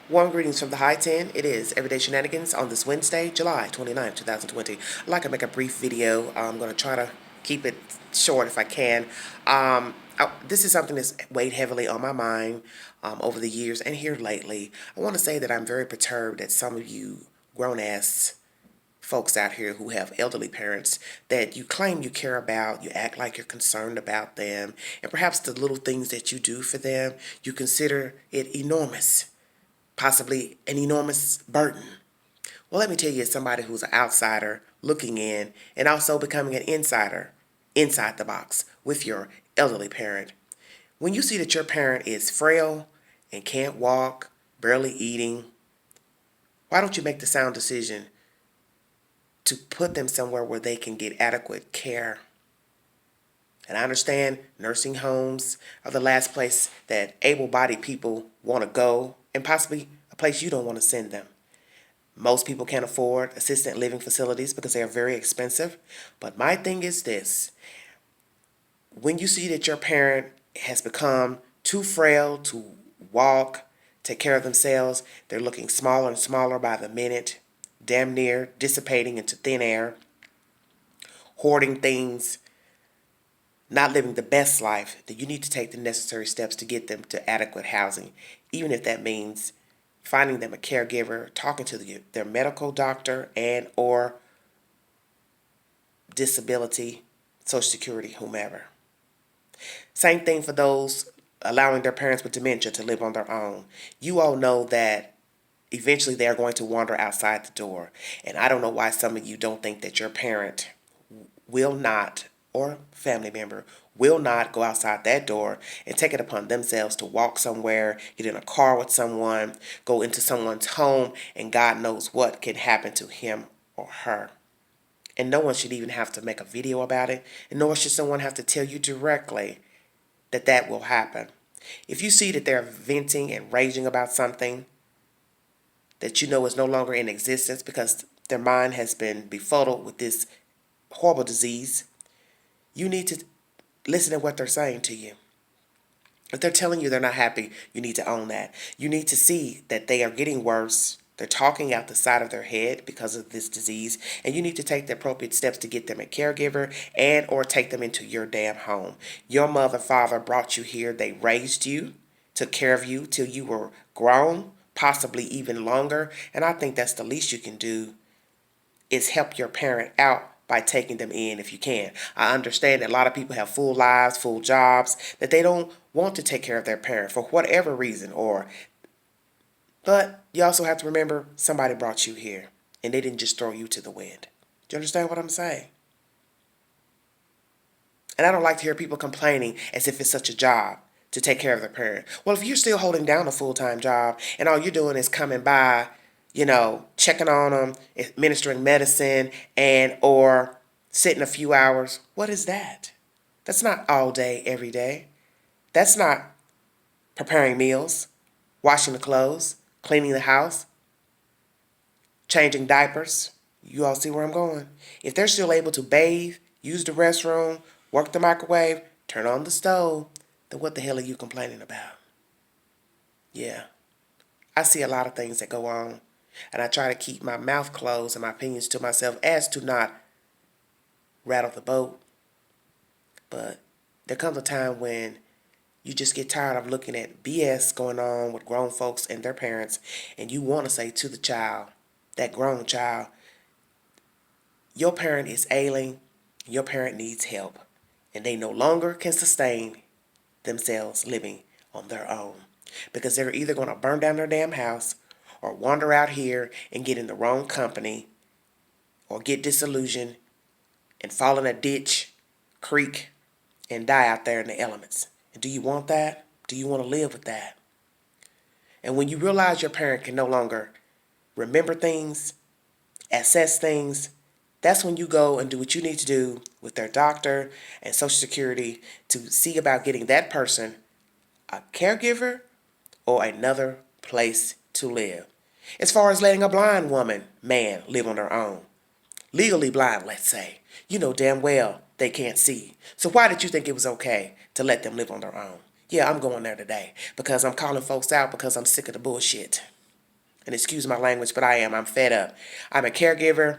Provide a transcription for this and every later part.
Warm greetings from the High 10. It is Everyday Shenanigans on this Wednesday, July 29th, 2020. I'd like to make a brief video. I'm going to try to keep it short if I can. This is something that's weighed heavily on my mind over the years and here lately. I want to say that I'm very perturbed that some of you grown-ass folks out here who have elderly parents that you claim you care about, you act like you're concerned about them, and perhaps the little things that you do for them, you consider it enormous, possibly an enormous burden. Well, let me tell you, as somebody who's an outsider looking in and also becoming an insider inside the box with your elderly parent, when you see that your parent is frail and can't walk, barely eating, why don't you make the sound decision to put them somewhere where they can get adequate care? And I understand nursing homes are the last place that able-bodied people want to go, and possibly a place you don't want to send them. Most people can't afford assisted living facilities because they are very expensive. But my thing is this: when you see that your parent has become too frail to walk, take care of themselves, they're looking smaller and smaller by the minute, damn near dissipating into thin air, hoarding things, not living the best life, then you need to take the necessary steps to get them to adequate housing, even if that means finding them a caregiver, talking to their medical doctor and or disability, Social Security, whomever. Same thing for those allowing their parents with dementia to live on their own. You all know that eventually they are going to wander outside the door. And I don't know why some of you don't think that your parent will not, or family member will not go outside that door and take it upon themselves to walk somewhere, get in a car with someone, go into someone's home, and God knows what can happen to him or her. And no one should even have to make a video about it, and nor should someone have to tell you directly that that will happen. If you see that they're venting and raging about something that you know is no longer in existence because their mind has been befuddled with this horrible disease, you need to listen to what they're saying to you. If they're telling you they're not happy, you need to own that. You need to see that they are getting worse. They're talking out the side of their head because of this disease, and you need to take the appropriate steps to get them a caregiver and or take them into your damn home. Your mother, father brought you here. They raised you, took care of you till you were grown, possibly even longer, and I think that's the least you can do is help your parent out by taking them in if you can. I understand that a lot of people have full lives, full jobs, that they don't want to take care of their parent for whatever reason, but you also have to remember somebody brought you here and they didn't just throw you to the wind. Do you understand what I'm saying? And I don't like to hear people complaining as if it's such a job to take care of their parent. Well, if you're still holding down a full-time job and all you're doing is coming by, checking on them, administering medicine, and or sitting a few hours, what is that? That's not all day, every day. That's not preparing meals, washing the clothes, cleaning the house, changing diapers. You all see where I'm going. If they're still able to bathe, use the restroom, work the microwave, turn on the stove, then what the hell are you complaining about? Yeah, I see a lot of things that go on, and I try to keep my mouth closed and my opinions to myself as to not rattle the boat. But there comes a time when you just get tired of looking at BS going on with grown folks and their parents, and you want to say to the child, that grown child, your parent is ailing, your parent needs help, and they no longer can sustain themselves living on their own. Because they're either going to burn down their damn house or wander out here and get in the wrong company or get disillusioned and fall in a ditch, creek, and die out there in the elements. And do you want that? Do you want to live with that? And when you realize your parent can no longer remember things, assess things, that's when you go and do what you need to do with their doctor and Social Security to see about getting that person a caregiver or another place to live. As far as letting a blind woman, man, live on their own. Legally blind, let's say. You know damn well they can't see. So why did you think it was okay to let them live on their own? Yeah, I'm going there today because I'm calling folks out because I'm sick of the bullshit. And excuse my language, but I am. I'm fed up. I'm a caregiver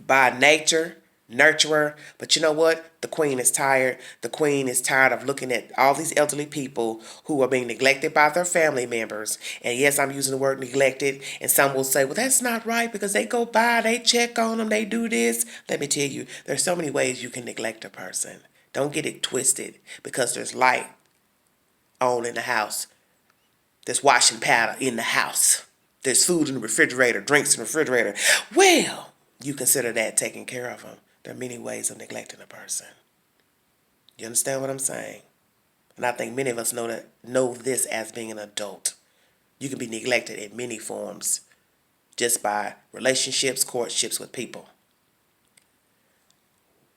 by nature, nurturer. But you know what? The queen is tired. The queen is tired of looking at all these elderly people who are being neglected by their family members. And yes, I'm using the word neglected. And some will say, well, that's not right because they go by, they check on them, they do this. Let me tell you, there's so many ways you can neglect a person. Don't get it twisted because there's light on in the house. There's washing powder in the house. There's food in the refrigerator, drinks in the refrigerator. Well, you consider that taking care of them. There are many ways of neglecting a person. You understand what I'm saying? And I think many of us know this as being an adult. You can be neglected in many forms just by relationships, courtships with people.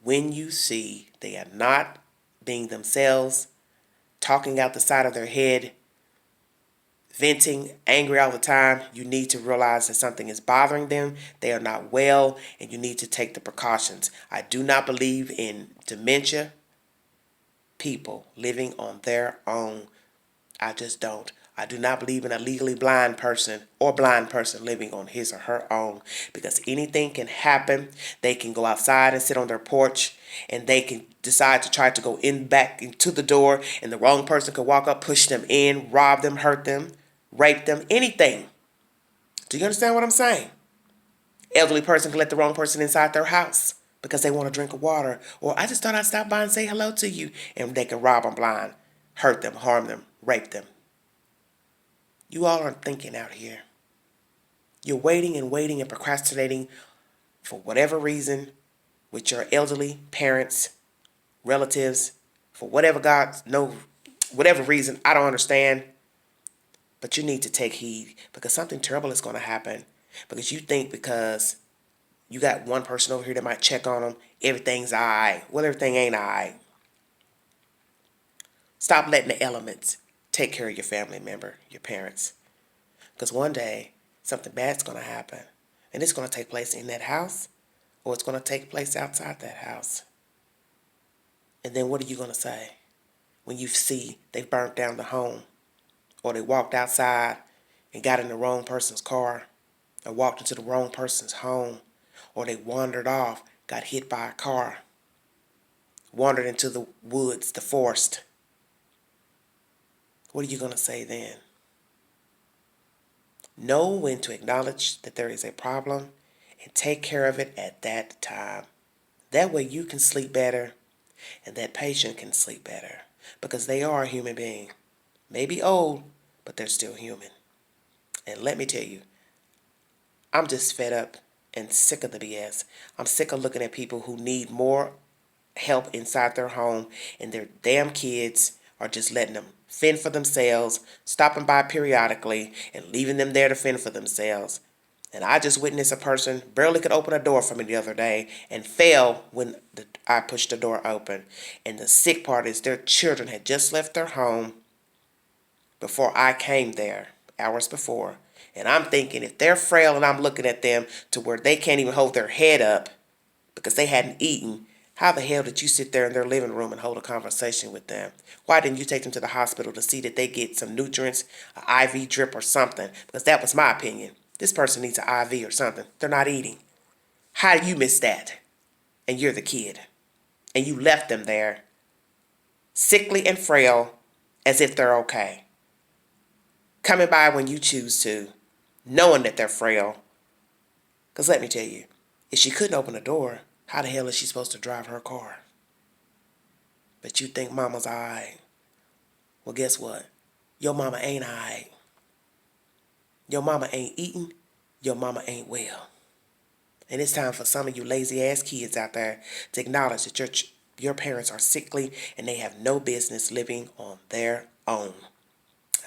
When you see they are not being themselves, talking out the side of their head, venting, angry all the time, you need to realize that something is bothering them. They are not well, and you need to take the precautions. I do not believe in dementia people living on their own. I just don't. I do not believe in a legally blind person or blind person living on his or her own because anything can happen. They can go outside and sit on their porch and they can decide to try to go back into the door and the wrong person could walk up, push them in, rob them, hurt them, rape them, anything. Do you understand what I'm saying? Elderly person can let the wrong person inside their house because they want a drink of water. Or I just thought I'd stop by and say hello to you. And they can rob them blind, hurt them, harm them, rape them. You all aren't thinking out here. You're waiting and procrastinating for whatever reason with your elderly parents, relatives, for whatever reason, I don't understand. But you need to take heed because something terrible is going to happen. Because you think because you got one person over here that might check on them, everything's all right. Well, everything ain't all right. Stop letting the elements take care of your family member, your parents. Because one day, something bad's going to happen. And it's going to take place in that house, or it's going to take place outside that house. And then what are you going to say when you see they've burnt down the home, or they walked outside and got in the wrong person's car, or walked into the wrong person's home, or they wandered off, got hit by a car, wandered into the woods, the forest? What are you going to say then? Know when to acknowledge that there is a problem and take care of it at that time. That way you can sleep better and that patient can sleep better because they are a human being. Maybe old, but they're still human. And let me tell you, I'm just fed up and sick of the BS. I'm sick of looking at people who need more help inside their home and their damn kids are just letting them fend for themselves, stopping by periodically and leaving them there to fend for themselves. And I just witnessed a person barely could open a door for me the other day and fell when I pushed the door open. And the sick part is their children had just left their home before I came there, hours before. And I'm thinking if they're frail and I'm looking at them to where they can't even hold their head up because they hadn't eaten, how the hell did you sit there in their living room and hold a conversation with them? Why didn't you take them to the hospital to see that they get some nutrients, an IV drip or something? Because that was my opinion. This person needs an IV or something. They're not eating. How do you miss that? And you're the kid. And you left them there, sickly and frail, as if they're okay. Coming by when you choose to, knowing that they're frail. Because let me tell you, if she couldn't open the door, how the hell is she supposed to drive her car? But you think mama's alright. Well, guess what? Your mama ain't alright. Your mama ain't eating. Your mama ain't well. And it's time for some of you lazy ass kids out there to acknowledge that your parents are sickly and they have no business living on their own.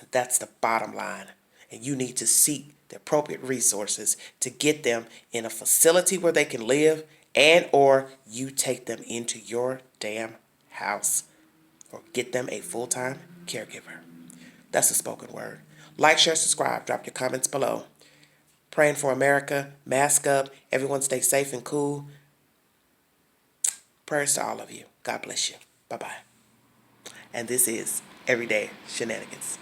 And that's the bottom line. And you need to seek the appropriate resources to get them in a facility where they can live and or you take them into your damn house or get them a full-time caregiver. That's a spoken word. Like, share, subscribe. Drop your comments below. Praying for America. Mask up. Everyone stay safe and cool. Prayers to all of you. God bless you. Bye-bye. And this is Everyday Shenanigans.